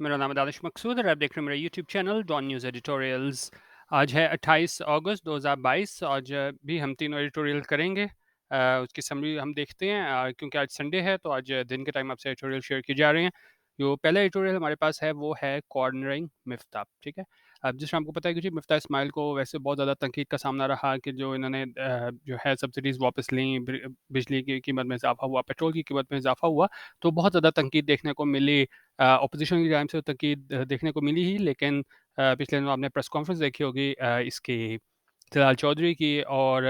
मेरा नाम है दानिश मकसूद और आप देख रहे हैं मेरा YouTube channel Dawn news editorials. आज है 28 अगस्त 2022। आज भी हम तीनों एडिटोरियल करेंगे। उसकी समरी हम देखते हैं, क्योंकि आज संडे है तो आज दिन के टाइम आपसे एडिटोरियल शेयर किए जा रहे हैं। जो पहला एडिटोरियल हमारे पास है वो है कॉर्नरिंग मिफ्ता। ठीक है। अब जिस आपको पता है कि जी मिफ्ता इस्माइल को वैसे बहुत ज़्यादा तनकीद का सामना रहा कि जो इन्होंने जो है सब्सिडीज़ वापस ली, बिजली की कीमत में इजाफा हुआ, पेट्रोल की कीमत में इजाफा हुआ, तो बहुत ज़्यादा तनकीद देखने को मिली। अपोजिशन की जानिब से तनकीद देखने को मिली ही, लेकिन पिछले दिनों आपने प्रेस कॉन्फ्रेंस देखी होगी इसकी जलाल चौधरी की और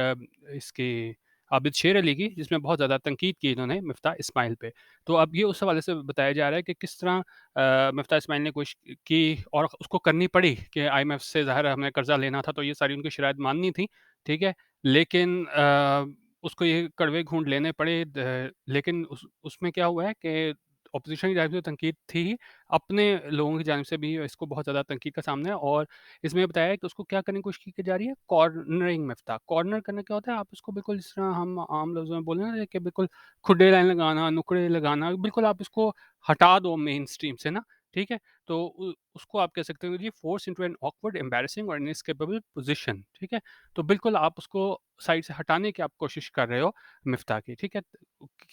इसकी आबिद शेर अली की, जिसमें बहुत ज़्यादा तनकीद की इन्होंने मिफ्ता इस्माइल पे। तो अब ये उस हवाले से बताया जा रहा है कि किस तरह मिफ्ता इस्माइल ने कोशिश की और उसको करनी पड़ी कि IMF से ज़ाहिर है हमें कर्जा लेना था, तो ये सारी उनकी शराइत माननी थी, ठीक है। लेकिन उसको ये कड़वे घूंट लेने पड़े, लेकिन उसमें क्या हुआ है कि अपोजिशन की जानिब से तनकीद थी ही, अपने लोगों की जानिब से भी इसको बहुत ज़्यादा तनकीद का सामना है। और इसमें बताया है कि उसको क्या करने की कोशिश की जा रही है, कॉर्नरिंग मिफ्ता। कॉर्नर करना क्या होता है, आप इसको बिल्कुल जिस तरह हम आम लफ्ज़ों में बोले ना कि बिल्कुल खुडे लाइन लगाना, नुक्कड़े लगाना, बिल्कुल आप इसको हटा दो मेन स्ट्रीम से ना, ठीक है। तो उसको आप कह सकते हो जी force into an awkward, embarrassing और इनएस्केपेबल पोजीशन, ठीक है। तो बिल्कुल आप उसको साइड से हटाने की आप कोशिश कर रहे हो मिफ्ता की, ठीक है।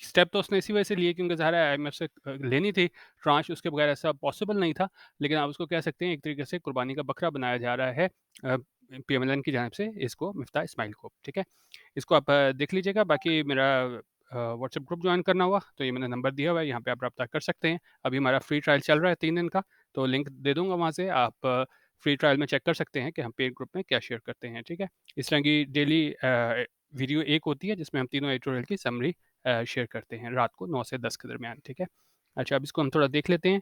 स्टेप तो उसने इसी वजह से लिए क्योंकि ज़ाहिर है IMF से लेनी थी ट्रांश, उसके बगैर ऐसा पॉसिबल नहीं था। लेकिन आप उसको कह सकते हैं एक तरीके से कुर्बानी का बकरा बनाया जा रहा है PMLN की जानिब से इसको, मिफ्ता इस्माइल को, ठीक है। इसको आप देख लीजिएगा। बाकी मेरा व्हाट्सएप ग्रुप ज्वाइन करना हुआ तो ये मैंने नंबर दिया हुआ है, यहाँ पे आप रब्ता कर सकते हैं। अभी हमारा फ्री ट्रायल चल रहा है 3 दिन का, तो लिंक दे दूँगा वहाँ से, आप फ्री ट्रायल में चेक कर सकते हैं कि हम पेड ग्रुप में क्या शेयर करते हैं, ठीक है। इस तरह की डेली वीडियो एक होती है जिसमें हम तीनों एडिटोरियल की समरी शेयर करते हैं रात को 9 से 10 के दरमियान, ठीक है। अच्छा, अब इसको हम थोड़ा देख लेते हैं।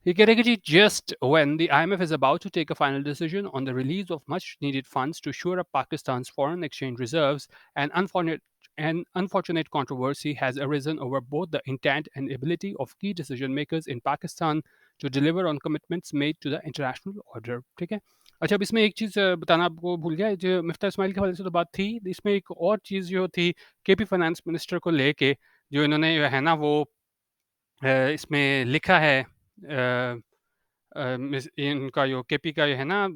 ये कह रहे हैं कि जी just when the IMF is about to take a final decision on the release of much needed funds to shore up Pakistan's foreign exchange reserves, an unfortunate controversy has arisen over both the intent and ability of key decision makers in Pakistan to deliver on commitments made to the international order. ठीक है। अच्छा, अब इसमें एक चीज़ बताना आपको भूल गया, जो मिफ्ता इस्माइल के हवाले से तो बात थी, इसमें एक और चीज़ जो थी KP फाइनेंस मिनिस्टर को लेके, जो इन्होंने जो है ना वो इसमें लिखा है, इनका जो केपी का जो है ना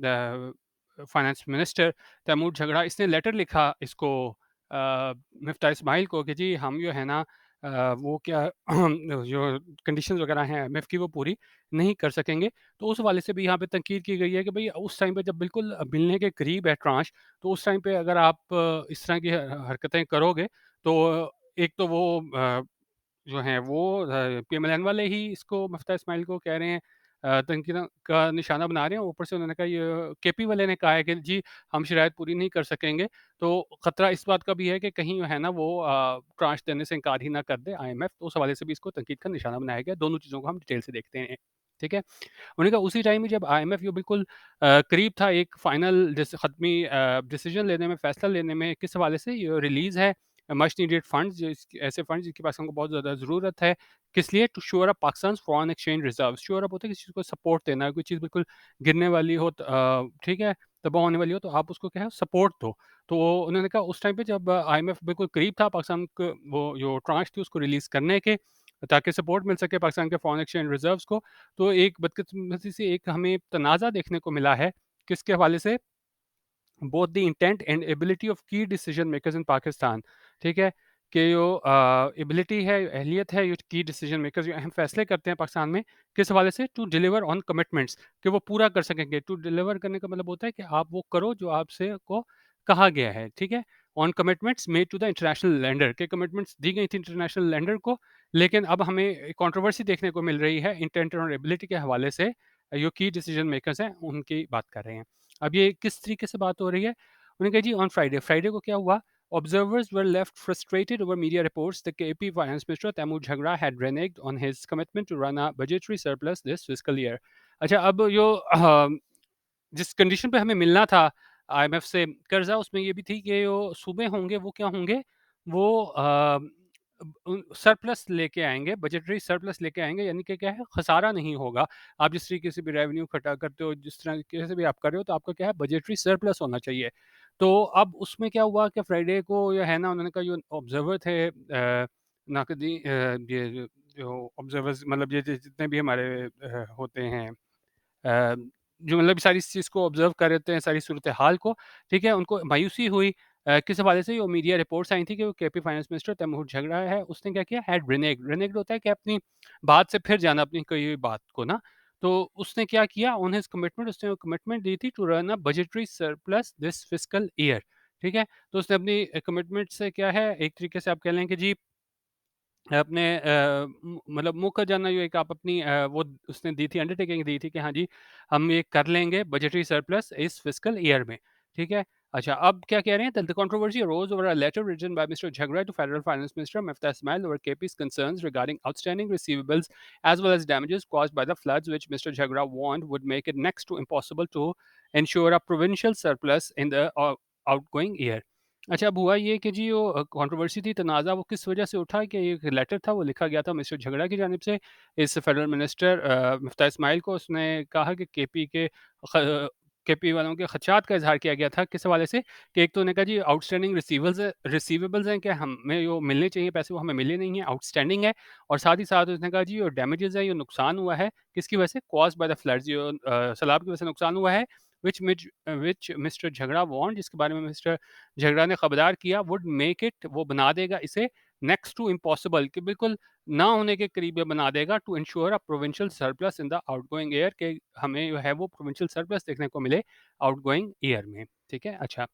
फाइनेंस मिनिस्टर तैमूर झगड़ा, इसने लेटर लिखा इसको मिफ्ता इस्माइल को कि जी हम जो है ना वो क्या जो कंडीशंस वगैरह हैं IMF की वो पूरी नहीं कर सकेंगे। तो उस हवाले से भी यहाँ पे तनकीद की गई है कि भाई उस टाइम पे जब बिल्कुल मिलने के करीब है ट्रांश, तो उस टाइम पे अगर आप इस तरह की हरकतें करोगे तो एक तो वो जो हैं वो PMLN वाले ही इसको मिफ्ता इस्माइल को कह रहे हैं, तनकीद का निशाना बना रहे हैं। ऊपर से उन्होंने कहा, ये केपी वाले ने कहा है कि जी हम शराइत पूरी नहीं कर सकेंगे। तो खतरा इस बात का भी है कि कहीं जो है ना वो ट्रांश देने से इनकार ही ना कर दे IMF। तो उस हवाले से भी इसको तनकीद का निशाना बनाया गया। दोनों चीज़ों को हम डिटेल से देखते हैं, ठीक है। उन्होंने कहा उसी टाइम में जब IMF जो बिल्कुल करीब था एक फाइनल हतमी डिसीजन लेने में, फैसला लेने में, किस हवाले से ये रिलीज़ है मच नीडेड फंड्स, ऐसे फंड्स जिनके पास हमको बहुत ज़्यादा ज़रूरत है। किस लिए? To shore up Pakistan foreign exchange reserve. Shore up होता है किसी चीज़ को सपोर्ट देना है, कोई चीज़ बिल्कुल गिरने वाली हो, ठीक है, तबाह होने वाली हो, तो आप उसको क्या है सपोर्ट दो। तो उन्होंने कहा उस टाइम पे जब IMF बिल्कुल करीब था पाकिस्तान को वो जो ट्रांश थी उसको रिलीज़ करने के, ताकि सपोर्ट मिल सके पाकिस्तान के फॉरेन एक्सचेंज रिजर्व्स को, तो एक बदकिस्मती से एक हमें तनाज़ा देखने को मिला है, किसके हवाले से? Both the intent and ability of की डिसीजन मेकर्स इन पाकिस्तान, ठीक है। कि जो एबिलिटी है, अहलियत है, जो की डिसीजन मेकर्स जो अहम फैसले करते हैं पाकिस्तान में, किस हवाले से? टू डिलीवर ऑन कमिटमेंट्स, कि वो पूरा कर सकेंगे। टू डिलीवर करने का मतलब होता है कि आप वो करो जो आपसे को कहा गया है, ठीक है। On commitments made to the international lender, के कमिटमेंट्स दी गई थी इंटरनेशनल लेंडर को, लेकिन अब हमें कंट्रोवर्सी देखने को मिल रही है इंटेंट और एबिलिटी के हवाले से। जो की डिसीजन मेकर्स हैं उनकी बात कर रहे हैं। अब ये किस तरीके से बात हो रही है? उन्होंने कहा जी ऑन फ्राइडे, फ्राइडे को क्या हुआ? Observers were left frustrated over media reports that KP Finance Minister Taimur Jhagra had reneged on his commitment to run a budgetary surplus this fiscal year. अच्छा, अब जो जिस कंडीशन पे हमें मिलना था IMF से कर्जा, उसमें ये भी थी कि जो सूबे होंगे वो क्या होंगे? वो सरप्लस लेके आएँगे, बजटरी सरप्लस लेके आएँगे, यानी कि क्या है, खसारा नहीं होगा। आप जिस तरीके से भी रेवेन्यू इकट्ठा करते हो, जिस तरीके से भी आप कर रहे हो, तो आपका क्या है, बजटरी सरप्लस होना चाहिए। तो अब उसमें क्या हुआ कि फ्राइडे को जो है ना, उन्होंने कहा जो ऑब्जर्वर थे, नाकदी ये जो ऑब्जर्वर्स मतलब ये जितने भी हमारे होते हैं अ, जो मतलब सारी इस चीज़ को ऑब्ज़र्व कर रहे थे, सारी सूरत-ए-हाल को, ठीक है? उनको मायूसी हुई किस हवाले से वो मीडिया रिपोर्ट्स आई थी कि वो केपी फाइनेंस मिनिस्टर तैमूर झगड़ा है, उसने क्या किया हैड रिनेग्ड रिनेग्ड होता है कि अपनी बात से फिर जाना अपनी कही हुई बात को ना, तो उसने क्या किया ऑन हिज़ कमिटमेंट उसने वो कमिटमेंट दी थी to run a budgetary surplus this fiscal year, ठीक है? तो उसने अपनी कमिटमेंट से क्या है, एक तरीके से आप कह लें कि जी अपने मतलब मुकर जाना जो एक आप अपनी वो उसने दी थी अंडरटेकिंग दी थी कि हाँ जी, हम ये कर लेंगे बजटरी सरप्लस इस फिस्कल ईयर में, ठीक है? अच्छा, अब क्या कह रहे हैं the controversy arose over a letter written by mister Jagra to Federal Finance Minister Mifta Ismail over KP's concerns regarding outstanding receivables as well as damages caused by the floods, which Mr. Jagra warned would make it next to impossible to ensure a provincial surplus in the outgoing year. अच्छा, अब हुआ ये कि जी वो controversy थी, तनाज़ा वो किस वजह से उठा कि एक लेटर था वो लिखा गया था मिस्टर झगड़ा की जानिब से इस फेडरल मिनिस्टर मुफ्ता इस्माइल को। उसने कहा कि केपी वालों के खदशात का इज़हार किया गया था किस हवाले से कि एक तो उन्होंने कहा जी आउटस्टैंडिंग रिसीवेबल्स हैं कि हमें वो मिलने चाहिए पैसे, वो हमें मिले नहीं हैं, आउटस्टैंडिंग है। और साथ ही साथ उसने कहा जी जो डैमेजेज़ है, ये नुकसान हुआ है, किसकी वजह से? कॉज़्ड बाय द फ्लड्स, जो सैलाब की वजह से नुकसान हुआ है, व्हिच मिस्टर झगड़ा वार्न्ड, जिसके बारे में मिस्टर झगड़ा ने खबरदार किया, वुड मेक इट, वो बना देगा इसे नेक्स्ट टू इम्पॉसिबल, कि बिल्कुल ना होने के करीब ये बना देगा to ensure a provincial surplus in the outgoing year, कि हमें जो है वो प्रोविंशियल सरप्लस देखने को मिले आउटगोइंग ईयर में। ठीक है? अच्छा,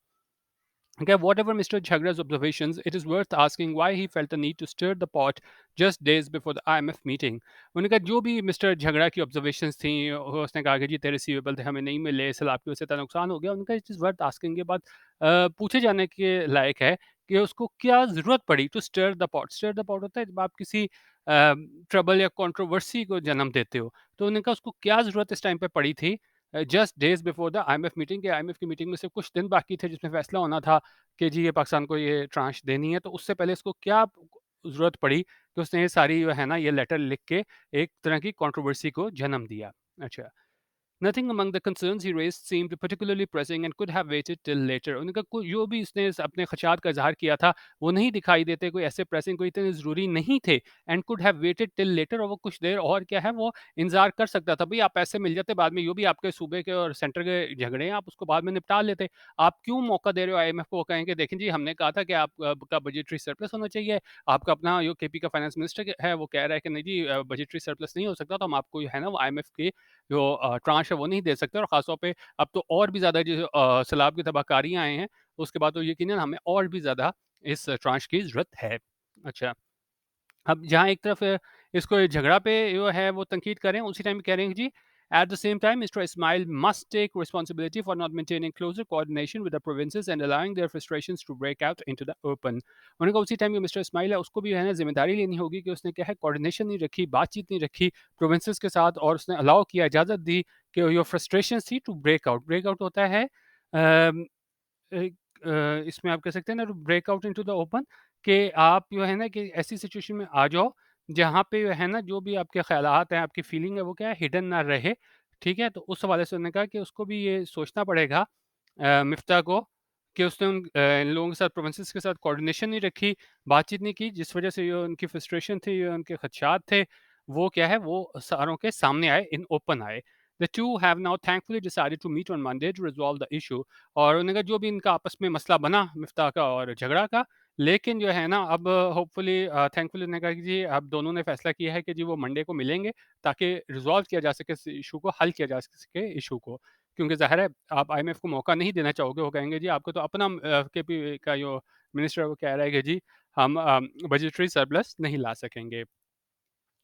okay, whatever Mr. Jhagra's observations, it is worth asking why he felt the need to stir the pot just days before the IMF meeting. उन्होंने कहा जो भी मिस्टर झगड़ा की ऑब्जर्वेशंस थी, उसने कहा कि जी तेरे रिसीवेबल थे हमें नहीं मिले, सैलाब की वजह से इतना नुकसान हो गया। उनका इट इज़ वर्थ आस्किंग, ये बात पूछे जाने के लायक है कि उसको क्या ज़रूरत पड़ी to stir the pot. Stir the pot होता है जब आप किसी ट्रबल या कंट्रोवर्सी को जन्म देते हो। तो उन्होंने कहा उसको क्या ज़रूरत इस टाइम पे पड़ी थी just days before the IMF meeting, के आईएमएफ की मीटिंग में सिर्फ कुछ दिन बाकी थे जिसमें फैसला होना था कि जी ये पाकिस्तान को ये ट्रांश देनी है, तो उससे पहले इसको क्या ज़रूरत पड़ी कि उसने ये सारी जो है ना ये लेटर लिख के एक तरह की कंट्रोवर्सी को जन्म दिया। अच्छा। Nothing among the concerns he raised seemed particularly pressing and could have waited till later. उन्होंने कहा कोई जो भी इसने अपने खदशात का इज़हार किया था, वो नहीं दिखाई देते, कोई ऐसे प्रेसिंग, कोई इतने ज़रूरी नहीं थे, and could have waited till later, और वो कुछ देर और क्या है वो इंतज़ार कर सकता था। भई आप पैसे मिल जाते बाद में, जो भी आपके सूबे के और सेंटर के झगड़े हैं, आप उसको बाद में निपटा लेते। आप क्यों मौका दे रहे हो आईएमएफ को? वो कहेंगे देखें जी हमने कहा था कि आपका बजटरी सरप्लस होना चाहिए, आपका अपना जो केपी का फाइनेंस मिनिस्टर है वो कह रहा है कि नहीं जी बजटरी सरप्लस नहीं हो सकता, तो हम आपको जो है ना वो आईएमएफ की जो ट्रांच है वो नहीं दे सकते, और ख़ास तौर पे अब तो और भी ज़्यादा जो सैलाब की तबाहकारियाँ आए हैं, उसके बाद तो यकीनन हमें और भी ज़्यादा इस ट्रांच की ज़रूरत है। अच्छा। अब जहाँ एक तरफ इसको ये झगड़ा पे जो है वो तनकीद कर रहे हैं, उसी टाइम कह रहे हैं कि जी at the same time mister Ismail must take responsibility for not maintaining closer coordination with the provinces and allowing their frustrations to break out into the open. उन्होंने कहा उसी टाइम जो मिस्टर इस्माइल है उसको भी है ना जिम्मेदारी लेनी होगी कि उसने क्या है कोऑर्डिनेशन नहीं रखी, बातचीत नहीं रखी प्रोविंसेस के साथ, और उसने अलाउ किया, इजाज़त दी कि जो फ्रस्ट्रेशंस थी टू ब्रेक आउट होता है एक इसमें आप कह सकते हैं ना break out into the open, कि आप जो है ना कि ऐसी सिचुएशन में आ जाओ जहाँ पे जो है ना जो भी आपके ख़्यालात हैं, आपकी फीलिंग है वो क्या है हिडन ना रहे, ठीक है? तो उस हवाले से उन्होंने कहा कि उसको भी ये सोचना पड़ेगा मिफ्ता को कि उसने इन लोगों के साथ प्रोविंसेस के साथ कोऑर्डिनेशन नहीं रखी, बातचीत नहीं की, जिस वज़ह से जो उनकी फ्रस्ट्रेशन थी, जो उनके खदशात थे, वो क्या है वो सारों के सामने आए, इन ओपन आए। The two have now thankfully decided to meet on Monday to resolve the issue. और उन्होंने कहा जो भी इनका आपस में मसला बना मिफ्ता का और झगड़ा का, लेकिन जो है ना अब होपफुली थैंकफुली उन्होंने कहा कि जी अब दोनों ने फैसला किया है कि जी वो मंडे को मिलेंगे ताकि रिजॉल्व किया जा सके इस इशू को, हल किया जा सके इशू को, क्योंकि ज़ाहिर है आप आईएमएफ को मौका नहीं देना चाहोगे, वो कहेंगे जी आपको तो अपना केपी का जो मिनिस्टर है वो कह रहा है कि जी हम बजटरी सरप्लस नहीं ला सकेंगे।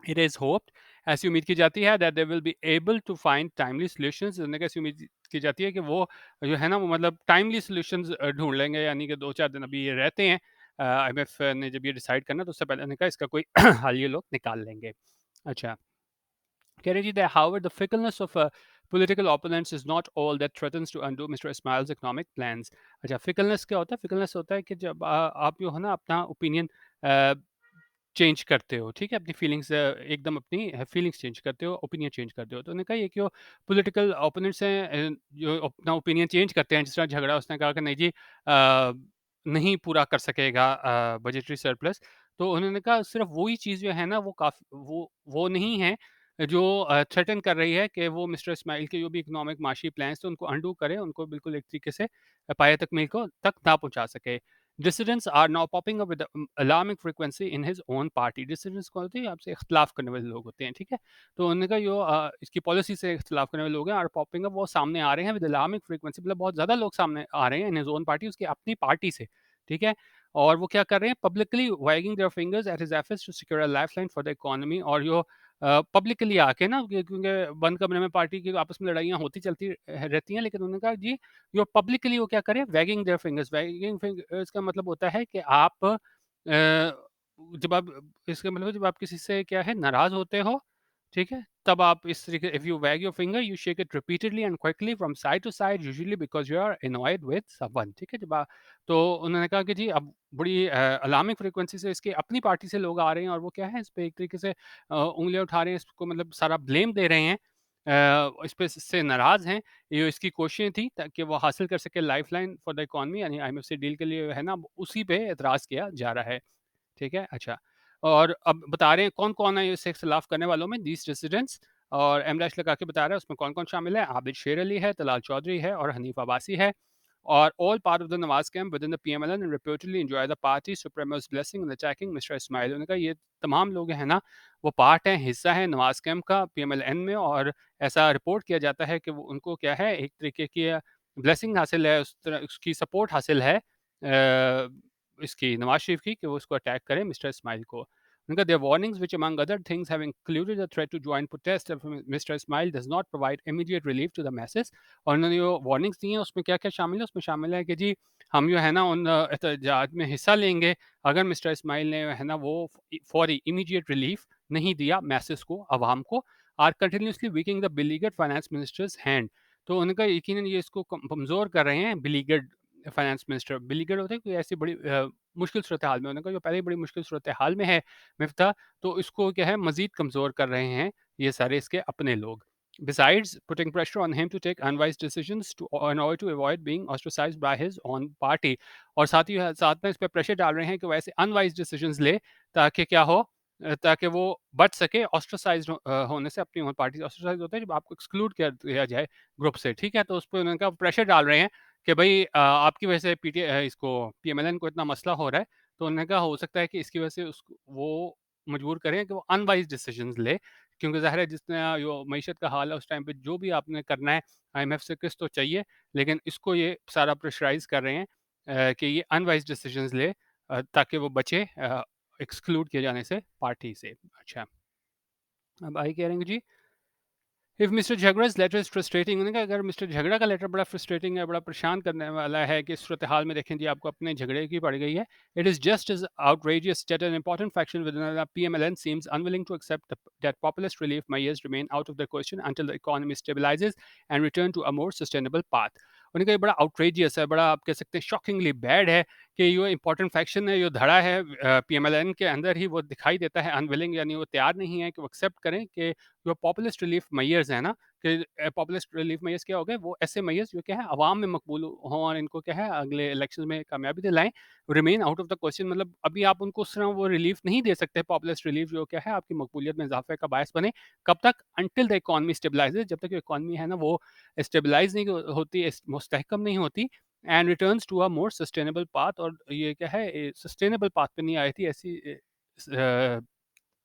इट इज़ होप्ड, ऐसी उम्मीद की जाती है that they will be able to find timely solutions, उन्होंने कहा ऐसी उम्मीद की जाती है कि वो जो है ना वो मतलब टाइमली सॉल्यूशंस ढूँढ लेंगे, यानी कि 2-4 दिन अभी ये रहते हैं आईएमएफ ने जब ये डिसाइड करना तो उससे पहले उन्होंने कहा इसका कोई हल ये लोग निकाल लेंगे। अच्छा, कह रही थी that however the fickleness of political opponents is not all that threatens to undo Mr. Ismail's economic plans। अच्छा, fickleness क्या होता है? fickleness होता है कि जब आप जो है ना अपना ओपिनियन चेंज करते हो, ठीक है? अपनी फीलिंग्स एकदम अपनी फीलिंग्स चेंज करते हो, ओपिनियन चेंज करते हो। तो उन्होंने कहा ये कि वो पॉलिटिकल ओपोनेंट्स हैं जो अपना ओपिनियन चेंज करते हैं, जिस तरह झगड़ा उसने कहा कि नहीं जी नहीं पूरा कर सकेगा बजटरी सरप्लस। तो उन्होंने कहा सिर्फ़ वही चीज़ जो है ना वो वो नहीं है जो थ्रेटन कर रही है कि वो मिस्टर इस्माइल के जो भी इकोनॉमिक माशी प्लान्स थे उनको अनडू करे, उनको बिल्कुल एक तरीके से पाया तकमील को तक ना पहुँचा सके। Dissidents are now popping up with alarming frequency in his own party. Dissidents कौन होते हैं? आपसे इख्तिलाफ़ करने वाले लोग होते हैं, ठीक है? तो उन्होंने कहा जो इसकी पॉलिसी से इख्तिलाफ़ करने वाले लोग हैं आर पॉपिंग अप, वो सामने आ रहे हैं विद अलार्मिंग फ्रीक्वेंसी, मतलब बहुत ज़्यादा लोग सामने आ रहे हैं इन हिज ओन पार्टी, उसकी अपनी पार्टी से, ठीक है? और वो क्या कर रहे हैं? Publicly wagging their fingers at his efforts to secure a lifeline for the economy, और जो पब्लिकली आके ना, क्योंकि बंद कमरे में पार्टी की आपस में लड़ाइयाँ होती चलती रहती हैं, लेकिन उन्होंने कहा जी जो पब्लिकली वो क्या करें, waging their fingers. Waging fingers का मतलब होता है कि आप जब आप इसका मतलब जब आप किसी से क्या है नाराज़ होते हो, ठीक है? तब आप इस तरीके, if you wag your finger you shake it repeatedly and quickly from side to side usually because you are annoyed with someone, ठीक है? तो उन्होंने कहा कि जी अब बड़ी अलार्मिंग फ्रीक्वेंसी से इसकी अपनी पार्टी से लोग आ रहे हैं और वो क्या है इस पे एक तरीके से उँगलियाँ उठा रहे हैं, इसको मतलब सारा ब्लेम दे रहे हैं। इस पे से नाराज़ हैं। ये इसकी कोशिशें थी ताकि वो हासिल कर सके लाइफ़लाइन फॉर द इकोनॉमी, यानी आईएमएफ से डील के लिए है ना, उसी पे एतराज़ किया जा रहा है। ठीक है? अच्छा। और अब बता रहे हैं कौन-कौन है इससे इख्तिलाफ़ करने वालों में, दीज़ डिसिडेंट्स, और एम डैश लगा के बता रहा है उसमें कौन-कौन शामिल है। आबिद शेर अली है, तलाल चौधरी है और हनीफ अब्बासी है। और all part of the Nawaz camp within the PMLN and reportedly enjoy the party supremo's blessing in attacking mister Ismail. उन्होंने कहा ये तमाम लोग हैं ना, वो पार्ट हैं, हिस्सा है नवाज़ कैंप का पीएमएलएन में, और ऐसा रिपोर्ट किया जाता है कि वो उनको क्या है एक तरीके की ब्लेसिंग हासिल है, उस तरह उसकी सपोर्ट हासिल है इसकी नवाज़ शरीफ की कि वो उसको अटैक करें मिस्टर इस्माइल को। उनका their warnings which among other things have included a threat to join protest if mister Ismail does not provide immediate relief to the message. और उन्होंने जो वार्निंग्स दी हैं उसमें क्या-क्या शामिल है? उसमें शामिल है कि जी हम जो है ना उन एहतजाज में हिस्सा लेंगे अगर मिस्टर इस्माइल ने है ना वो फौरी इमीडिएट रिलीफ नहीं दिया मैसेज को, अवाम को, are continuously weakening the beleaguered finance minister's hand. तो उनका यकीनन ये इसको कमज़ोर कर रहे हैं बिलीगेड फाइनेंस मिनिस्टर। बिलीगेड होते हैं कोई ऐसी बड़ी मुश्किल सूरत हाल में, उन्होंने कहा जो पहले ही बड़ी मुश्किल सूरत हाल में है मिफ्ता, तो इसको क्या है मज़ीद कमज़ोर कर रहे हैं ये सारे इसके अपने लोग। Besides putting pressure on him to take unwise decisions in order to avoid being ostracized by his own party, और साथ में इस पे प्रेशर डाल रहे हैं कि वो ऐसे अनवाइज डिसीजंस ले ताकि क्या हो, ताकि वो बच सके ऑस्ट्रासाइज्ड होने से। अपनी ओन पार्टी ऑस्ट्रासाइज होता है जब आपको एक्सक्लूड कर दिया जाए ग्रुप से, ठीक है? तो उस पे उन्होंने कहा प्रेशर डाल रहे हैं कि भई आपकी वजह से इसको पीएमएलएन को इतना मसला हो रहा है, तो उन्होंने कहा हो सकता है कि इसकी वजह से उसको वो मजबूर करें कि वो अनवाइज डिसीजंस ले, क्योंकि ज़ाहिर है जितना जो मईशत का हाल है उस टाइम पे जो भी आपने करना है आईएमएफ से किस्त तो चाहिए, लेकिन इसको ये सारा प्रेशराइज़ कर रहे हैं कि ये अनवाइज़ डिसीजंस ले ताकि वो बचे एक्सक्लूड किए जाने से पार्टी से। अच्छा, अब आगे कह रहे हैं जी इफ मिस्टर झगड़ा's लेटर इज फ्रस्ट्रेटिंग, उन्होंने कहा अगर मिस्टर झगड़ा का लेटर बड़ा फ्रस्ट्रेटिंग है, बड़ा परेशान करने वाला है कि इस सूरत हाल में देखें जी आपको अपने झगड़े की पड़ गई है, it is just as outrageous that an important faction within the PMLN seems unwilling to accept that populist relief measures remain out of the question until the economy stabilizes and return to a more sustainable path. उन्होंने कहा ये बड़ा outrageous है, बड़ा आप कह सकते हैं शॉकिंगली बैड है कि ये इंपॉर्टेंट फैक्शन है, जो धड़ा है पीएमएलएन के अंदर ही वो दिखाई देता है अनविलिंग, यानी वो तैयार नहीं है कि वो एक्सेप्ट करें कि जो पॉपुलिस्ट रिलीफ मेयर्स हैं ना, कि पॉपुलिस्ट रिलीफ मेयर्स क्या हो गए, वो ऐसे मेयर्स जो क्या है अवाम में मकबूल हों और इनको क्या है अगले इलेक्शन में कामयाबी दिलाएं, remain out of the question. मतलब अभी आप उनको उस तरह वो रिलीफ नहीं दे सकते, पॉपुलिस्ट रिलीफ जो क्या है आपकी मकबूलियत में इजाफे का बायस बने। कब तक? अंटिल द इकॉनमी स्टेबलाइजेज, जब तक इकॉनमी है ना वो स्टेबलाइज नहीं होती, मुस्तहकम नहीं होती, and returns to a more sustainable path. और ये क्या है सस्टेनेबल पाथ पे नहीं आई थी, ऐसी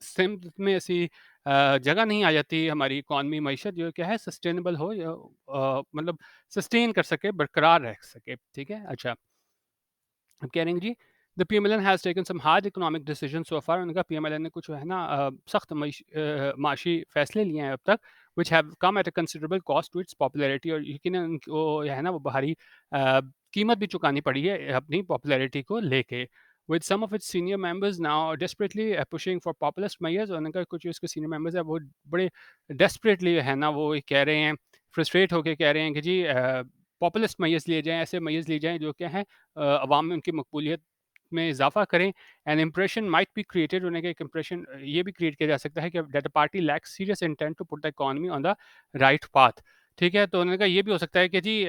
सिम्त में ऐसी जगह नहीं आ जाती हमारी इकॉनमी मईशत जो क्या है सस्टेनेबल हो, या मतलब सस्टेन कर सके, बरकरार रह सके, ठीक है? अच्छा, अब कह रहे हैं जी the PMLN has taken some hard economic decision so far. उनका पीएमएलएन ने कुछ है ना सख्त माशी फैसले लिए हैं अब तक, which have come at a considerable cost to its popularity, और यकीनन उनको है ना वो भारी कीमत भी चुकानी पड़ी है अपनी पॉपुलैरिटी को लेके। With some of its senior members now desperately pushing for populist measures, और उनका कुछ इसके सीनियर मेंबर्स है वो बड़े desperately है ना वो ये कह रहे हैं, फ्रस्ट्रेट होके कह रहे हैं कि जी पॉपुलिस्ट मेजर्स लिए जाएँ, ऐसे मेजर्स लिए जाएँ जो क्या है अवाम में उनकी मकबूलियत में इजाफा करें। An impression might be created, उन्हें एक इम्प्रेशन ये भी क्रिएट किया जा सकता है कि that the party lacks serious intent to put the economy on the right path, ठीक है? तो उन्होंने कहा ये भी हो सकता है कि जी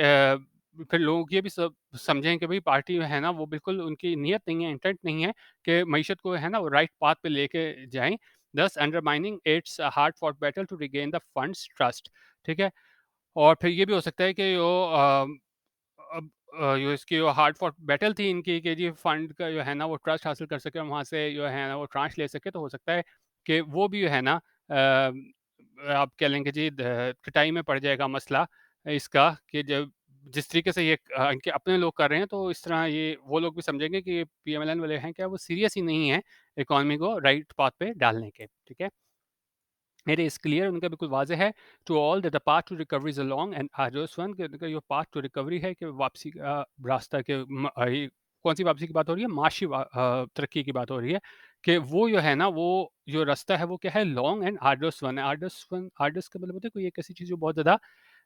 फिर लोग ये भी सब समझें कि भई पार्टी है ना वो बिल्कुल उनकी नीयत नहीं है, इंटेंट नहीं है कि मईशत को है ना वो राइट पाथ पे लेके जाएँ, thus undermining its hard fought battle to regain the fund's trust, ठीक है? और फिर ये भी हो सकता है कि अब जो इसकी जो हार्ड फॉट बैटल थी इनकी कि जी फंड का जो है ना वो ट्रस्ट हासिल कर सके और वहाँ से जो है ना वो ट्रांच ले सके, तो हो सकता है कि वो भी जो है ना आप कह लेंगे जी पिटाई में पड़ जाएगा मसला इसका कि जब जिस तरीके से ये इनके अपने लोग कर रहे हैं, तो इस तरह ये वो लोग भी समझेंगे कि पीएमएलएन वाले हैं क्या वो सीरियस ही नहीं है इकोनॉमी को राइट पाथ पे डालने के, ठीक है? इट इज़ क्लियर, उनका बिल्कुल वाज़ेह है to all that the path to recovery is a long and arduous one, कि उनका जो पाथ टू रिकवरी है कि वापसी का रास्ता के ये कौन-सी वापसी की बात हो रही है? माशी तरक्की की बात हो रही है कि वो जो है ना, वो जो रास्ता है वो क्या है? लॉन्ग एंड आर्डुअस वन है। आर्डुअस का मतलब होता है कोई एक ऐसी चीज़ जो बहुत ज़्यादा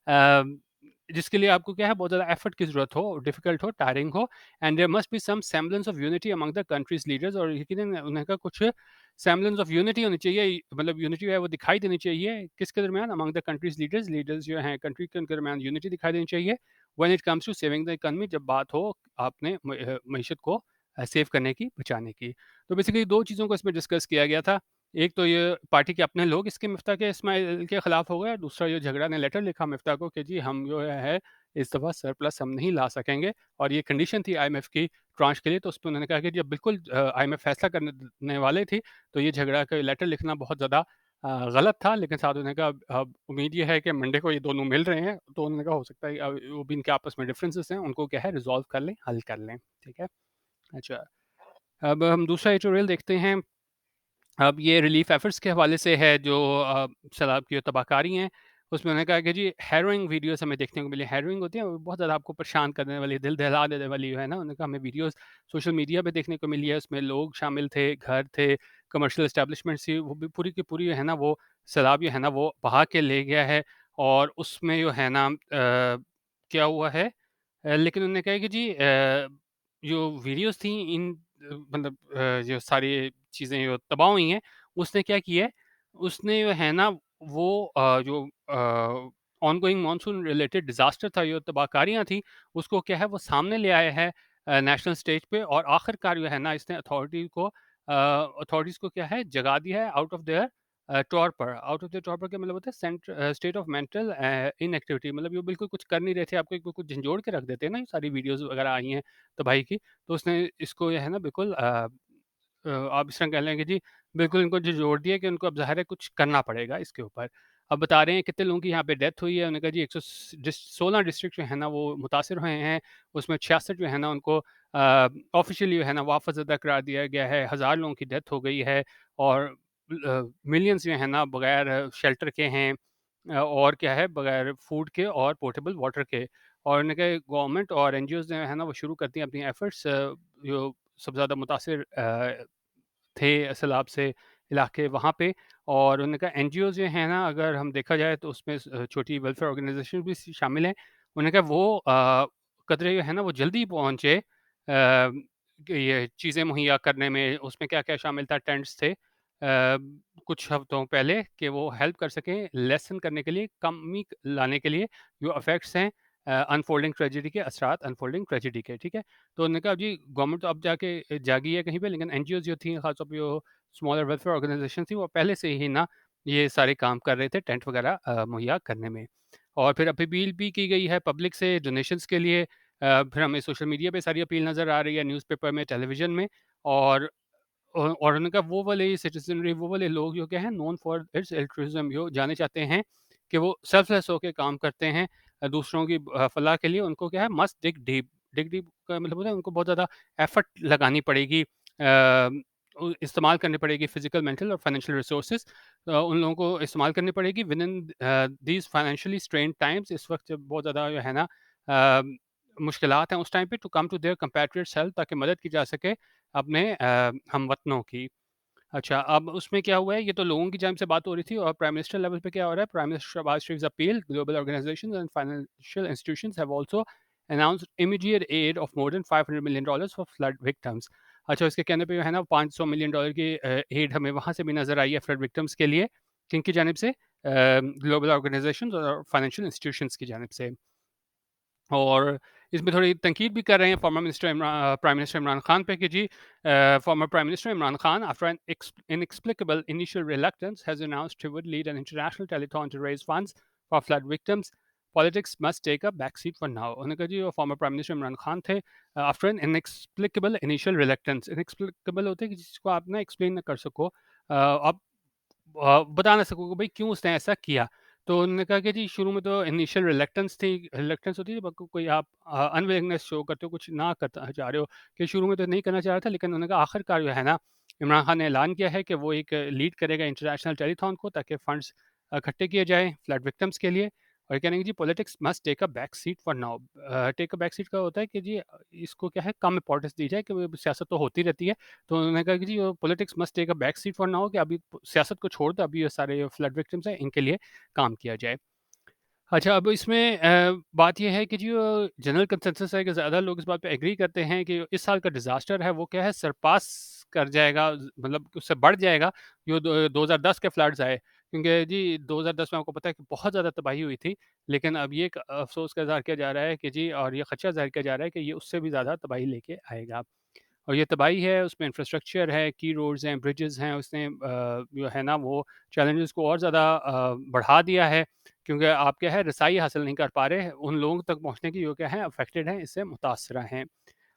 अ, जिसके लिए आपको क्या है बहुत ज़्यादा एफर्ट की ज़रूरत हो, डिफ़िकल्ट हो, टायरिंग हो, and there must be some semblance of unity among the country's leaders, और यकीनन उनका कुछ सेम्बलेंस ऑफ यूनिटी होनी चाहिए, मतलब यूनिटी है वो दिखाई देनी चाहिए किसके दरमियान? Among the country's leaders, leaders जो हैं कंट्री के उनके दरमियान यूनिटी दिखाई देनी चाहिए। When it comes to saving the economy, जब बात हो आपने मईशत को सेव करने की, बचाने की। तो बेसिकली 2 चीज़ों को इसमें डिस्कस किया गया था। एक तो ये पार्टी के अपने लोग इसके मिफ्ता के इस्माइल के खिलाफ हो गए, और दूसरा ये झगड़ा ने लेटर लिखा मिफ्ता को कि जी हम जो है इस दफ़ा सरप्लस हम नहीं ला सकेंगे, और ये कंडीशन थी आईएमएफ की ट्रांच के लिए, तो उसपे उन्होंने कहा कि जब बिल्कुल आईएमएफ फैसला करने ने वाले थी, तो ये झगड़ा का लेटर लिखना बहुत ज़्यादा गलत था, लेकिन साथ उन्होंने कहा अब उम्मीद ये है कि मंडे को ये दोनों मिल रहे हैं, तो उन्होंने कहा हो सकता है वो भी इनके आपस में डिफरेंसेस हैं, उनको क्या है रिज़ॉल्व कर लें, हल कर लें, ठीक है? अच्छा, अब हम दूसरा एडिटोरियल देखते हैं। अब ये रिलीफ एफर्ट्स के हवाले से है जो सैलाब की जो तबाहकारी हैं, उसमें उन्होंने कहा कि जी हैरोइंग वीडियोज़ हमें देखने को मिली। हैरोइंग होती है वो बहुत ज़्यादा आपको परेशान करने वाली, दिल दहला देने वाली जो है ना, उन्होंने कहा हमें वीडियोज़ सोशल मीडिया पे देखने को मिली है। उसमें लोग शामिल थे, घर थे, कमर्शियल एस्टेब्लिशमेंट्स थी, वो भी पूरी की पूरी जो है ना वो सैलाब जो है ना वो बहा के ले गया है। और उसमें जो है ना क्या हुआ है, लेकिन उन्होंने कहा कि जी जो वीडियोज़ थी इन मतलब जो सारी चीज़ें जो तबाह हुई हैं, उसने क्या किया है, उसने जो है ना वो जो ऑनगोइंग मानसून रिलेटेड डिज़ास्टर था, जो तबाहकारियाँ थी, उसको क्या है वो सामने ले आया है नेशनल स्टेज पे, और आखिरकार जो है ना इसने अथॉरिटीज़ को क्या है जगा दिया है out of their torpor. Out of their torpor का मतलब होता है स्टेट ऑफ मेंटल इनएक्टिविटी, मतलब ये बिल्कुल कुछ कर नहीं रहे थे, आपको एक बिल्कुल झंझोड़ के रख देते हैं ना, ये सारी वीडियोज़ वगैरह आई हैं तबाही की। तो उसने इसको जो है ना बिल्कुल आप इस तरह कह लें कि जी बिल्कुल इनको झिझोड़ दिया कि उनको अब ज़ाहिर है कुछ करना पड़ेगा इसके ऊपर। अब बता रहे हैं कितने लोगों की यहाँ पे डेथ हुई है, उन्होंने कहा जी 16 डिस्ट्रिक्ट जो है ना वो मुतासिर हुए हैं, उसमें 66 जो है ना उनको ऑफ़िशियली जो है ना वापस अदा करार दिया गया है, 1000 लोगों की डेथ हो गई है, और मिलियंस जो है ना बगैर शेल्टर के हैं, और क्या है बगैर फूड के और पोर्टेबल वाटर के। और उन्होंने कहा गवर्नमेंट और एनजीओज़ जो है ना वो शुरू करती हैं अपनी एफर्ट्स, जो सबसे ज़्यादा मुतासिर थे सैलाब से इलाके वहाँ पे। और उन्होंने कहा एनजीओ जो हैं ना अगर हम देखा जाए तो उसमें छोटी वेलफेयर ऑर्गेनाइजेशन भी शामिल हैं। उन्होंने कहा वो कतरे जो है ना वो जल्दी पहुँचे कि ये चीज़ें मुहैया करने में, उसमें क्या-क्या शामिल था, टेंट्स थे कुछ हफ्तों पहले कि वो हेल्प कर सकें लेसन करने के लिए, कमी लाने के लिए जो इफेक्ट्स हैं अनफोल्डिंग ट्रेजेडी के, असरात अनफोल्डिंग ट्रेजेडी के, ठीक है? तो उन्होंने कहा जी गवर्नमेंट तो अब जाके जागी है कहीं पे, लेकिन एनजीओज़ जो थी ख़ासतौर पे जो स्मॉलर वेलफेयर ऑर्गेनाइजेशन थी वो पहले से ही ना ये सारे काम कर रहे थे टेंट वगैरह मुहैया करने में। और फिर अपील भी की गई है पब्लिक से डोनेशंस के लिए, फिर हमें सोशल मीडिया पे सारी अपील नज़र आ रही है, न्यूज़पेपर में, टेलीविज़न में। और और उन्होंने कहा वो वाले सिटीज़नरी, वो वाले लोग जो क्या हैं नोन फॉर इट्स एल्ट्रुइज़्म, जो जाने चाहते हैं कि वो सेल्फलेस होके काम करते हैं दूसरों की फलाह के लिए, उनको क्या है must dig deep. Dig deep का मतलब होता है उनको बहुत ज़्यादा एफर्ट लगानी पड़ेगी, इस्तेमाल करनी पड़ेगी फिजिकल, मेंटल और फाइनेंशियल रिसोर्सेज, उन लोगों को इस्तेमाल करनी पड़ेगी with in these financially strain times. इस वक्त जब बहुत ज़्यादा जो है ना मुश्किलात हैं, उस टाइम पे to come to their compatriots help, ताकि मदद की जा सके अपने हमवतनों की। अच्छा, अब उसमें क्या हुआ है, ये तो लोगों की जानिब से बात हो रही थी, और प्राइम मिनिस्टर लेवल पे क्या हो रहा है, prime minister Shahbaz Sharif's appeal, global organisations and financial institutions have also announced immediate aid of more than $500 million for flood victims. अच्छा, इसके कहने पे जो है ना $500 मिलियन की एड हमें वहाँ से भी नज़र आई है फ्लड विक्टिम्स के लिए। किनकी जानिब से? ग्लोबल ऑर्गनाइजेशंस और फाइनेंशियल इंस्टीट्यूशंस की जानिब से। और इसमें थोड़ी तनकीद भी कर रहे हैं प्राइम मिनिस्टर इमरान खान पे कि जी former prime minister Imran Khan after an inexplicable initial reluctance has announced he would lead an international telethon to raise funds for flood victims. Politics must take a backseat for now. उन्होंने कहा जी former prime minister Imran Khan थे after an inexplicable initial reluctance. Inexplicable होते हैं कि जिसको आप ना एक्सप्लेन ना कर सको, आप बता ना सको कि भाई क्यों उसने ऐसा किया। तो उन्होंने कहा कि जी शुरू में तो इनिशियल रिलक्टेंस थी, रिलक्टेंस होती है जब कोई आप अनविलिंगनेस शो करते हो, कुछ ना करना चाह रहे हो, कि शुरू में तो नहीं करना चाह रहा था, लेकिन उन्होंने कहा आखिरकार जो है ना, इमरान खान ने ऐलान किया है कि वो एक लीड करेगा इंटरनेशनल टेलीथॉन को, ताकि फंड्स इकट्ठे किए जाएँ फ्लड विक्टिम्स के लिए। और कह रहे हैं कि जी politics must take a back seat for now. Take a back seat का होता है कि जी इसको क्या है, कम इम्पोर्टेंस दी जाए, कि वो सियासत तो होती रहती है। तो उन्होंने कहा कि जी politics must take a back seat for now, कि अभी सियासत को छोड़ दो, अभी ये सारे फ्लड विक्टिम्स हैं, इनके लिए काम किया जाए। अच्छा, अब इसमें बात ये है कि जो जनरल कंसेंसस है कि ज़्यादा लोग इस बात पे एग्री करते हैं कि इस साल का डिज़ास्टर है वो क्या है, सरपास कर जाएगा, मतलब उससे बढ़ जाएगा जो 2010 के फ्लड्स आए। क्योंकि जी 2010 में आपको पता है कि बहुत ज़्यादा तबाही हुई थी, लेकिन अब ये एक अफ़सोस का इज़हार किया जा रहा है कि जी, और ये ख़दशा ज़ाहिर किया जा रहा है कि ये उससे भी ज़्यादा तबाही लेके आएगा। और ये तबाही है, उसमें इंफ्रास्ट्रक्चर है, की रोड्स हैं, ब्रिजेज़ हैं, उसने जो है ना वो चैलेंजेस को और ज़्यादा बढ़ा दिया है, क्योंकि आप क्या है रसाई हासिल नहीं कर पा रहे उन लोगों तक पहुँचने की जो क्या है अफेक्टेड हैं, इससे मुतासरा हैं।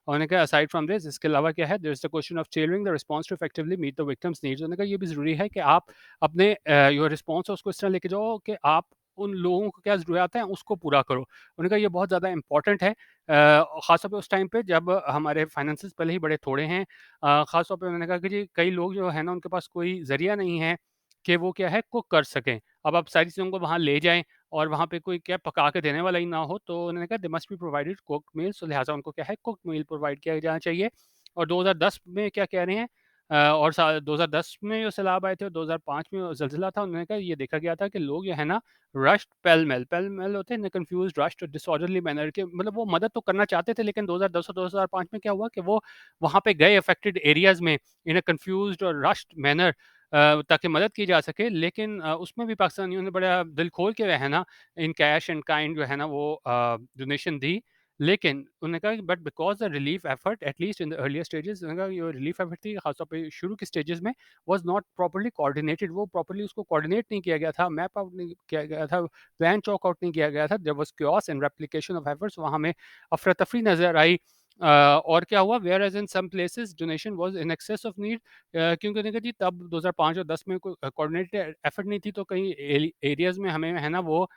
और उन्होंने कहा असाइड फ्रॉम दिस, इसके अलावा क्या है, there is the question of tailoring the response to effectively meet the victims' needs. उन्होंने कहा ये भी ज़रूरी है कि आप अपने जो रिस्पॉन्स है उसको इस तरह लेके जाओ कि आप उन लोगों को क्या ज़रूरियात हैं उसको पूरा करो। उन्होंने कहा ये बहुत ज़्यादा इम्पोर्टेंट है, ख़ास तौर पे उस टाइम पे जब हमारे फाइनेंसेस पहले ही बड़े थोड़े हैं। ख़ास तौर पे उन्होंने कहा कि जी कई लोग जो है ना उनके पास कोई ज़रिया नहीं है कि वो क्या है कुक कर सकें। अब आप सारी चीज़ों को वहाँ ले जाएँ और वहाँ पे कोई क्या पका के देने वाला ही ना हो, तो उन्होंने कहा they must be provided cooked meals, तो लिहाज़ा उनको क्या है कुक्ड मील प्रोवाइड किया जाना चाहिए। और 2010 में क्या कह रहे हैं, और सा 2010 में जो सैलाब आए थे और 2005 में ज़लज़ला था, उन्होंने कहा ये देखा गया था कि लोग जो है ना रश्ड पेल-मेल होते हैं ना, कन्फ्यूज़्ड, रश्ड और डिसऑर्डरली मैनर के, मतलब वो मदद तो करना चाहते थे, लेकिन 2010 और 2005 में क्या हुआ कि वो वहाँ पे गए अफेक्टेड एरियाज़ में इन अ कन्फ्यूज़्ड और रश्ड मैनर, ताकि मदद की जा सके। लेकिन उसमें भी पाकिस्तानियों ने बड़ा दिल खोल के जो है ना इन कैश एंड काइंड जो है ना वो डोनेशन दी। लेकिन उन्होंने कहा कि but because the relief effort at least in the earlier stages, उन्होंने कहा ये रिलीफ एफर्ट थी खास तौर पे शुरू के स्टेजेस में, वाज़ नॉट प्रॉपर्ली कोऑर्डिनेटेड, वो प्रॉपर्ली उसको कोऑर्डिनेट नहीं किया गया था, मैप आउट नहीं किया गया था, प्लान चॉक आउट नहीं किया गया था। There was chaos and replication of efforts, वहाँ हमें अफरा-तफरी नज़र आई। और क्या हुआ, whereas in some places donation was in excess of need, क्योंकि उन्होंने कहा जी तब 2005 और 10 में कोई कोऑर्डिनेटेड एफर्ट नहीं थी, तो कई एरियाज़ में हमें है ना वो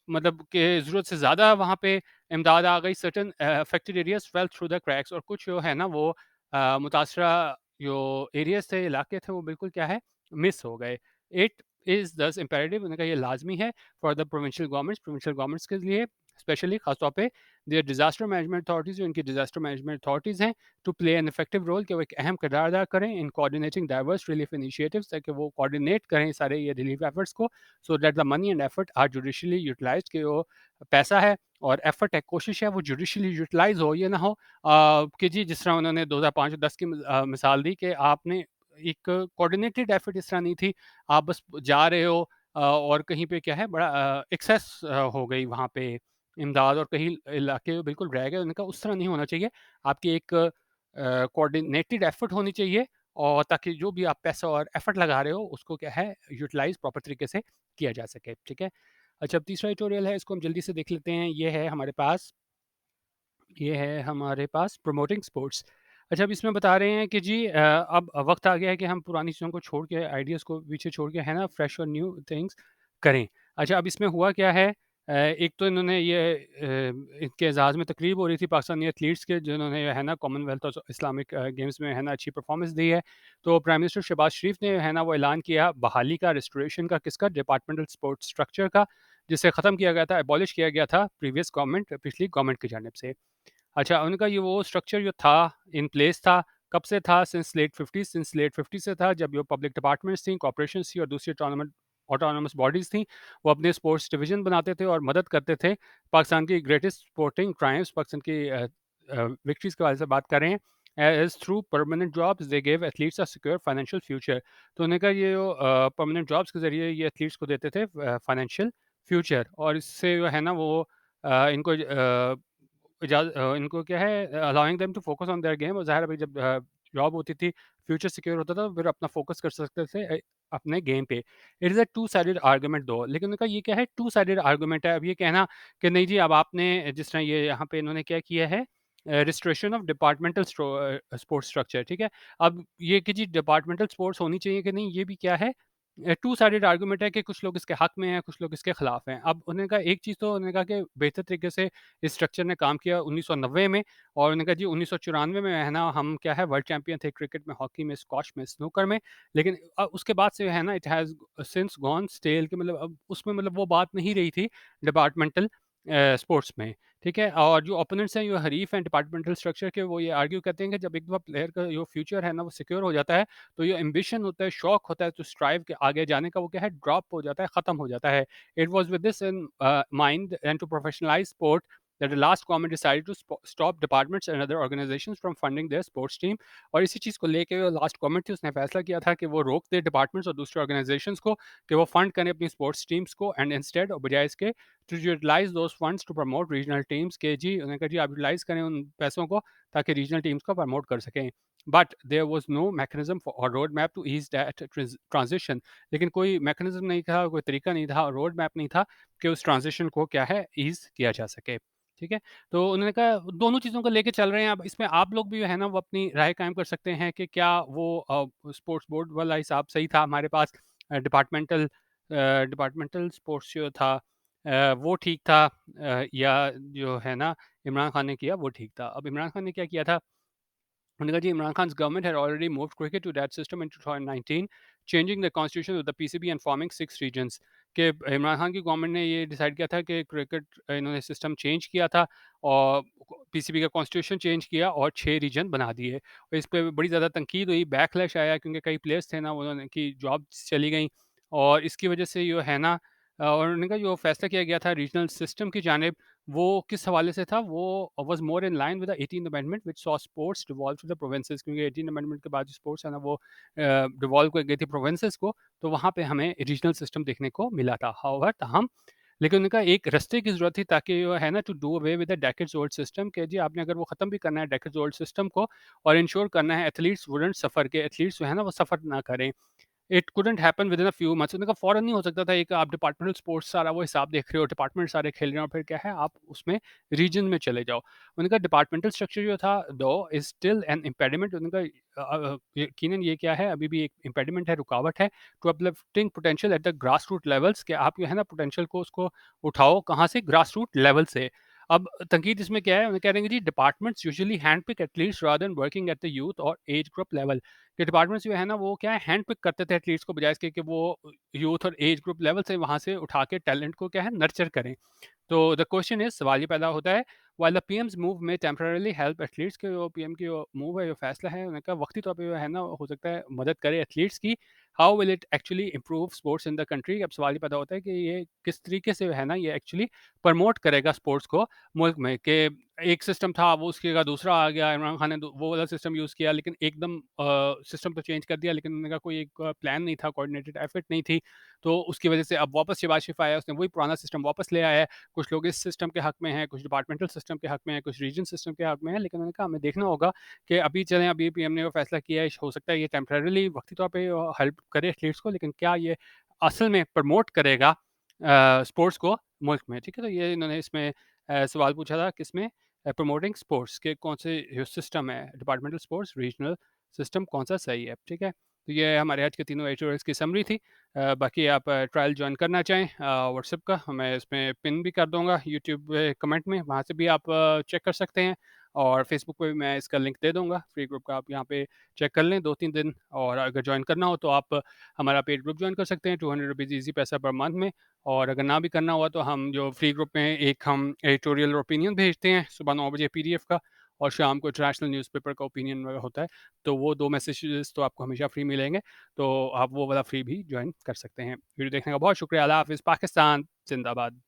मतलब कि ज़रूरत से ज़्यादा वहाँ पे इमदाद आ गई। Certain affected areas fail through the cracks, और कुछ जो है ना वो मुतासरा जो एरियाज़ थे, इलाके थे, वो बिल्कुल क्या है मिस हो गए। इट इज़ दस इम्पेरेटिव, उन्होंने कहा ये लाज़मी है फॉर द प्रोविंशियल गवर्नमेंट्स के लिए स्पेशली, खास तौर पे देयर डिज़ास्टर मैनेजमेंट अथॉरिटीज़, जो इनकी डिज़ास्टर मैनेजमेंट अथॉरिटीज़ हैं, to play an effective role, कि वो एक अहम किरदार अदा करें in coordinating diverse relief initiatives, ताकि वो कोऑर्डिनेट करें सारे ये रिलीफ एफर्ट्स को, so that the money and effort are judiciously utilised, कि वो पैसा है और एफर्ट है, कोशिश है, वो जुडिशियली यूटिलाइज़ हो। ये ना हो कि जी जिस तरह उन्होंने 2005 और 10 की मिसाल दी कि आपने एक कोऑर्डिनेटेड एफर्ट इस तरह नहीं थी, आप बस जा रहे हो और कहीं पे क्या है बड़ा एक्सेस हो गई वहाँ पे इमदाद, और कहीं इलाके बिल्कुल रह गए। उन्होंने कहा उस तरह नहीं होना चाहिए, आपकी एक कोऑर्डिनेटेड एफर्ट होनी चाहिए, और ताकि जो भी आप पैसा और एफर्ट लगा रहे हो उसको क्या है यूटिलाइज़ प्रॉपर तरीके से किया जा सके, ठीक है? अच्छा, अब तीसरा ट्यूटोरियल है, इसको हम जल्दी से देख लेते हैं। ये है हमारे पास प्रमोटिंग स्पोर्ट्स। अच्छा, अब इसमें बता रहे हैं कि जी अब वक्त आ गया है कि हम पुरानी चीज़ों को छोड़ के, आइडियाज़ को पीछे छोड़ के है ना फ्रेश और न्यू थिंग्स करें। अच्छा, अब इसमें हुआ क्या है, एक तो इन्होंने ये इनके एजाज़ में तकरीब हो रही थी पाकिस्तानी एथलीट्स के, जिन्होंने है ना कॉमनवेल्थ और इस्लामिक गेम्स में है ना अच्छी परफॉर्मेंस दी है। तो प्राइम मिनिस्टर शहबाज शरीफ ने है ना वो ऐलान किया बहाली का, रेस्टोरेशन का, किसका, डिपार्टमेंटल स्पोर्ट्स स्ट्रक्चर का, जिसे ख़त्म किया गया था, एबॉलिश किया गया था पिछली गवर्नमेंट की जानिब से। अच्छा, उनका ये वो स्ट्रक्चर जो था, इन प्लेस था, कब से था? सिंस लेट 50 से था, जब ये पब्लिक डिपार्टमेंट्स थी, कॉर्पोरेशंस थी और दूसरी ऑटोनॉमस बॉडीज़ थीं। वो अपने स्पोर्ट्स डिवीज़न बनाते थे और मदद करते थे। पाकिस्तान की ग्रेटेस्ट स्पोर्टिंग ट्रायम्फ्स, पाकिस्तान की विक्ट्रीज़ के बारे से बात कर रहे हैं। As through permanent jobs they give athletes a secure financial future. तो उन्होंने कहा ये जो परमानेंट जॉब्स के ज़रिए ये एथलीट्स को देते थे फाइनेंशियल फ्यूचर, और इससे जो है ना वो इनको इनको क्या है allowing them to focus on their game और ज़ाहिर है भाई जब जॉब होती थी, फ्यूचर सिक्योर होता था, तो फिर अपना फोकस कर सकते थे अपने गेम पे। It is a two sided argument दो, लेकिन उनका ये क्या है टू साइडेड आर्गुमेंट है। अब ये कहना कि नहीं जी अब आपने जिस तरह ये यहाँ पे इन्होंने क्या किया है restriction of departmental sports structure, ठीक है? अब ये कि जी डिपार्टमेंटल स्पोर्ट्स होनी चाहिए कि नहीं, ये भी क्या है टू साइडेड आर्गुमेंट है कि कुछ लोग इसके हक में हैं, कुछ लोग इसके खिलाफ हैं। अब उन्होंने कहा एक चीज़ तो उन्होंने कहा कि बेहतर तरीके से इस स्ट्रक्चर ने काम किया 1990 में, और उन्होंने कहा जी 1994 में है ना हम क्या है वर्ल्ड चैंपियन थे क्रिकेट में, हॉकी में, स्क्वॉश में, स्नूकर में। लेकिन उसके बाद से है ना it has since gone stale, कि मतलब अब उसमें मतलब वो बात नहीं रही थी डिपार्टमेंटल स्पोर्ट्स में, ठीक है? और जो ओपोनेंट्स हैं, जो हरीफ हैं डिपार्टमेंटल स्ट्रक्चर के, वो ये आर्ग्यू करते हैं कि जब एक दफ़ा प्लेयर का जो फ्यूचर है ना वो सिक्योर हो जाता है, तो ये एम्बिशन होता है, शौक होता है, तो स्ट्राइव के आगे जाने का वो क्या है ड्रॉप हो जाता है, ख़त्म हो जाता है। It was with this in mind and to professionalise sport that the last government decided to stop departments and other organizations from funding their sports team। और इसी चीज़ को लेके जो लास्ट गवर्नमेंट थी उसने फैसला किया था कि वो रोक दे डिपार्टमेंट्स और दूसरे ऑर्गेनाइजेशंस को कि वो फंड करें अपनी स्पोर्ट्स टीम्स को, एंड इंस्टेड और बजाय इसके to utilise those funds to promote regional teams, के जी उन्होंने कहा जी आप यूटिलाइज करें उन पैसों को ताकि रीजनल टीम्स को प्रमोट कर सकें। But there was no mechanism और road map to ease that transition. लेकिन कोई मैकेनिज्म नहीं था, कोई तरीका नहीं था, रोड मैप नहीं था कि उस ट्रांजिशन को क्या है ईज किया जा सके, ठीक है? तो उन्होंने कहा दोनों चीज़ों को लेके चल रहे हैं। अब इसमें आप लोग भी है ना वो अपनी राय कायम कर सकते हैं कि क्या वो स्पोर्ट्स बोर्ड वाला हिसाब सही था हमारे पास, डिपार्टमेंटल स्पोर्ट्स जो था वो ठीक था, या जो है ना इमरान खान ने किया वो ठीक था। अब इमरान खान ने क्या किया था, उन्होंने कहा जी Imran Khan's government had already moved cricket to that system in 2019, changing the constitution of the PCB and forming 6 regions। कि इमरान खान की गवर्नमेंट ने ये डिसाइड किया था कि क्रिकेट इन्होंने सिस्टम चेंज किया था और पीसीबी का कॉन्स्टिट्यूशन चेंज किया और 6 रीजन बना दिए। और इस पे बड़ी ज़्यादा तनकीद हुई, बैकलैश आया, क्योंकि कई प्लेयर्स थे ना उन्होंने की जॉब्स चली गई, और इसकी वजह से जो है ना और उन्होंने कहा जो फैसला किया गया था रीजनल सिस्टम की जानिब, वो किस हवाले से था, वो was more in line with the 18th amendment which saw sports devolve to the provinces, क्योंकि 18th अमेंडमेंट के बाद जो स्पोर्ट्स है ना वो डिवॉल्व कर गई थी प्रोविंसेस को, तो वहाँ पे हमें रीजनल सिस्टम देखने को मिला था। हाउएवर ताहम लेकिन उनका एक रास्ते की ज़रूरत थी ताकि वो है ना to do away with the decades old system, कि जी आपने अगर वो ख़त्म भी करना है डेकेड्स ओल्ड सिस्टम को और इंश्योर करना है एथलीट्स वुडंट सफ़र, के एथलीट्स जो है ना वो सफ़र ना करें। It couldn't happen with in a few months. उन्होंने कहा फ़ौरन नहीं हो सकता था, एक आप डिपार्टमेंटल स्पोर्ट्स सारा वो हिसाब देख रहे हो, डिपार्टमेंट सारे खेल रहे हो, फिर क्या है आप उसमें रीजन में चले जाओ। उन्होंने कहा डिपार्टमेंटल स्ट्रक्चर जो था दो इज़ स्टिल एन इम्पेडिमेंट। उन्होंने कहा यकीनन ये क्या है अभी भी एक इम्पेडिमेंट है, रुकावट है to uplifting potential at the grass root levels, कि आप जो है ना पोटेंशियल को उसको उठाओ कहाँ से, ग्रास रूट लेवल से। अब तनकीद इसमें क्या है, उन्हें कह रहे हैं कि जी departments usually hand pick athletes rather than working at the youth और एज ग्रुप लेवल, कि डिपार्टमेंट्स जो है ना वो क्या है हैंड पिक करते थे एथलीट्स को, बजाय इसके कि वो यूथ और एज ग्रुप लेवल से वहाँ से उठा के टैलेंट को क्या है नर्चर करें। तो द क्वेश्चन इज सवाल ये पैदा होता है, वाइल द पीएम्स मूव में टेम्परेली हेल्प एथलीट्स के, जो पीएम की जो मूव है जो फैसला है उनका वक्ती तौर पे जो है ना हो सकता है मदद करे एथलीट्स की, how will it actually improve sports in the country. अब सवाल ये पैदा होता है कि ये किस तरीके से है ना ये एक्चुअली प्रमोट करेगा स्पोर्ट्स को मुल्क में, कि एक सिस्टम था वो उसकी जगह दूसरा आ गया, इमरान खान ने वो वाला सिस्टम यूज़ किया, लेकिन एकदम सिस्टम तो चेंज कर दिया, लेकिन उनका कोई एक प्लान नहीं था, कोऑर्डिनेटेड एफर्ट नहीं थी, तो उसकी वजह से अब वापस शहबाज शरीफ आया, उसने वही पुराना सिस्टम वापस ले आया है। कुछ लोग इस सिस्टम के हक में हैं, कुछ डिपार्टमेंटल सिस्टम के हक में हैं, कुछ रीजन सिस्टम के हक में हैं, लेकिन उन्होंने कहा हमें देखना होगा कि अभी चलें, अभी पीएम ने वो फैसला किया है, हो सकता है ये टेम्परेरीली वक्ती तौर पे हेल्प करे एथलीट्स को, लेकिन क्या ये असल में प्रमोट करेगा स्पोर्ट्स को मुल्क में, ठीक है? तो ये इन्होंने इसमें सवाल पूछा था किसमें, प्रमोटिंग स्पोर्ट्स के कौन से जो सिस्टम है डिपार्टमेंटल स्पोर्ट्स, रीजनल सिस्टम कौन सा सही है, ठीक है? तो ये हमारे आज के तीनों एडिटोरियल्स की समरी थी। बाकी आप ट्रायल जॉइन करना चाहें व्हाट्सएप का, मैं इसमें पिन भी कर दूँगा यूट्यूब पे कमेंट में, वहाँ से भी आप चेक कर सकते हैं, और फेसबुक पे भी मैं इसका लिंक दे दूँगा फ्री ग्रुप का, आप यहाँ पे चेक कर लें 2-3 दिन, और अगर जॉइन करना हो तो आप हमारा पेड ग्रुप जॉइन कर सकते हैं, ₹200 ईज़ी पैसा पर मंथ में। और अगर ना भी करना हुआ तो हम जो फ्री ग्रुप में एक हम एडिटोरियल ओपिनियन भेजते हैं सुबह 9 बजे पीडीएफ का, और शाम को इंटरनेशनल न्यूज़पेपर का ओपिनियन वगैरह होता है, तो वो 2 मैसेजेस तो आपको हमेशा फ्री मिलेंगे, तो आप वो वाला फ्री भी जॉइन कर सकते हैं। वीडियो देखने का बहुत शुक्रिया। अल्लाह हाफ़िज़। पाकिस्तान ज़िंदाबाद।